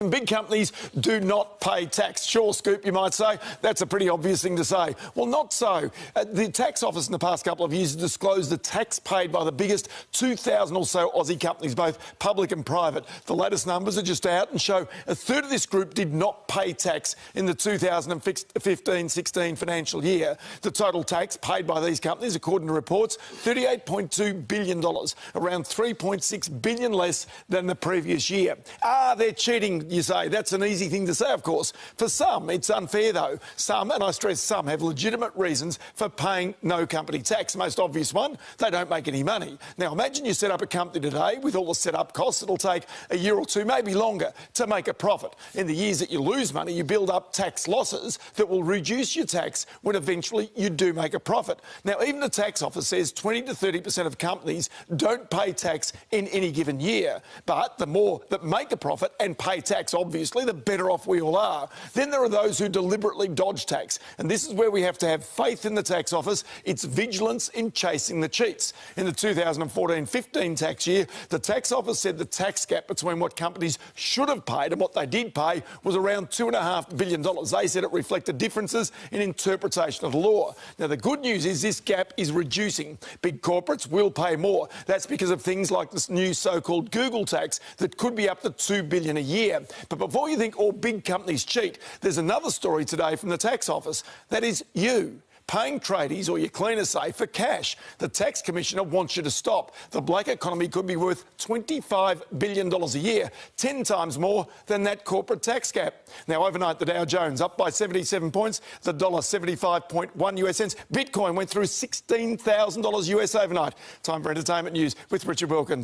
Big companies do not pay tax. Sure, Scoop, you might say. That's a pretty obvious thing to say. Well, not so. The tax office in the past couple of years has disclosed the tax paid by the biggest 2,000 or so Aussie companies, both public and private. The latest numbers are just out and show a third of this group did not pay tax in the 2015-16 financial year. The total tax paid by these companies, according to reports, $38.2 billion, around $3.6 billion less than the previous year. They're cheating, you say. That's an easy thing to say, of course. For some, it's unfair, though. Some, and I stress some, have legitimate reasons for paying no company tax. The most obvious one, they don't make any money. Now, imagine you set up a company today with all the set-up costs. It'll take a year or two, maybe longer, to make a profit. In the years that you lose money, you build up tax losses that will reduce your tax when eventually you do make a profit. Now, even the tax office says 20 to 30% of companies don't pay tax in any given year. But the more that make a profit and pay tax, obviously, the better off we all are. Then there are those who deliberately dodge tax. And this is where we have to have faith in the tax office, its vigilance in chasing the cheats. In the 2014-15 tax year, the tax office said the tax gap between what companies should have paid and what they did pay was around $2.5 billion. They said it reflected differences in interpretation of the law. Now, the good news is this gap is reducing. Big corporates will pay more. That's because of things like this new so-called Google tax that could be up to $2 billion a year. But before you think all big companies cheat, there's another story today from the tax office. That is you paying tradies or your cleaner safe for cash. The tax commissioner wants you to stop. The black economy could be worth $25 billion a year, 10 times more than that corporate tax gap. Now, overnight, the Dow Jones up by 77 points, the dollar 75.1 US cents. Bitcoin went through $16,000 US overnight. Time for entertainment news with Richard Wilkins.